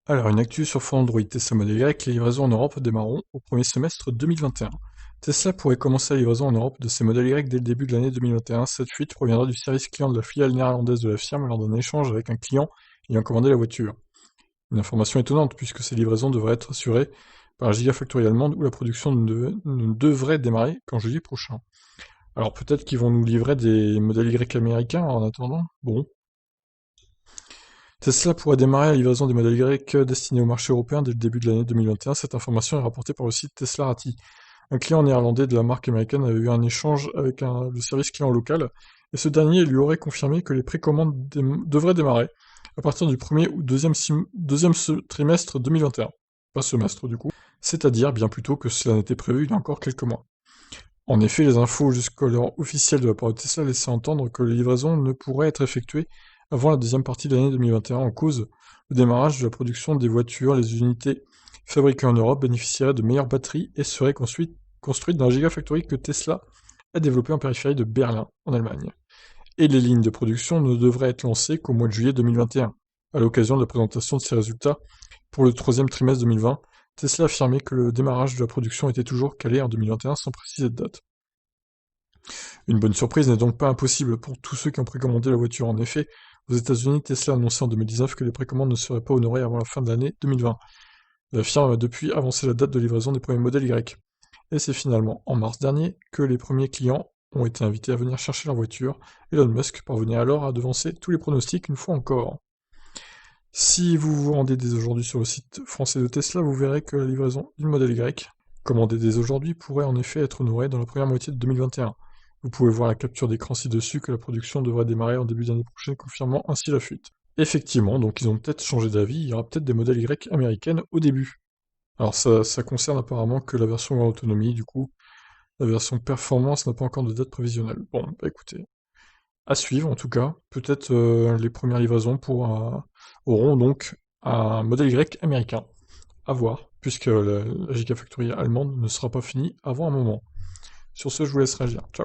Alors, une actu sur Fort Android Tesla Model Y, les livraisons en Europe démarreront au premier semestre 2021. Tesla pourrait commencer la livraison en Europe de ses Model Y dès le début de l'année 2021. Cette fuite proviendra du service client de la filiale néerlandaise de la firme lors d'un échange avec un client ayant commandé la voiture. Une information étonnante puisque ces livraisons devraient être assurées par la Gigafactory allemande où la production ne devrait démarrer qu'en juillet prochain. Alors peut-être qu'ils vont nous livrer des Model Y américains en attendant. Bon, Tesla pourrait démarrer la livraison des modèles Y destinés au marché européen dès le début de l'année 2021. Cette information est rapportée par le site Teslarati. Un client néerlandais de la marque américaine avait eu un échange avec le service client local, et ce dernier lui aurait confirmé que les précommandes devraient démarrer à partir du premier ou deuxième trimestre 2021. Pas semestre du coup. C'est-à-dire bien plus tôt que cela n'était prévu il y a encore quelques mois. En effet, les infos jusqu'alors officielles de la part de Tesla laissaient entendre que les livraisons ne pourraient être effectuées avant la deuxième partie de l'année 2021 en cause le démarrage de la production des voitures. Les unités fabriquées en Europe bénéficieraient de meilleures batteries et seraient construites dans la Gigafactory que Tesla a développée en périphérie de Berlin, en Allemagne. Et les lignes de production ne devraient être lancées qu'au mois de juillet 2021. À l'occasion de la présentation de ces résultats pour le troisième trimestre 2020, Tesla affirmait que le démarrage de la production était toujours calé en 2021 sans préciser de date. Une bonne surprise n'est donc pas impossible pour tous ceux qui ont précommandé la voiture. En effet, aux États-Unis, Tesla a annoncé en 2019 que les précommandes ne seraient pas honorées avant la fin de l'année 2020. La firme a depuis avancé la date de livraison des premiers modèles Y. Et c'est finalement en mars dernier que les premiers clients ont été invités à venir chercher leur voiture. Elon Musk parvenait alors à devancer tous les pronostics une fois encore. Si vous vous rendez dès aujourd'hui sur le site français de Tesla, vous verrez que la livraison du modèle Y, commandée dès aujourd'hui, pourrait en effet être honorée dans la première moitié de 2021. Vous pouvez voir la capture d'écran ci-dessus que la production devrait démarrer en début d'année prochaine, confirmant ainsi la fuite. Effectivement, donc ils ont peut-être changé d'avis, il y aura peut-être des modèles Y américaines au début. Alors ça concerne apparemment que la version grande autonomie, du coup, la version performance n'a pas encore de date prévisionnelle. Bon, bah écoutez, à suivre en tout cas. Peut-être les premières livraisons auront donc un modèle Y américain. À voir, puisque la Gigafactory allemande ne sera pas finie avant un moment. Sur ce, je vous laisse réagir. Ciao.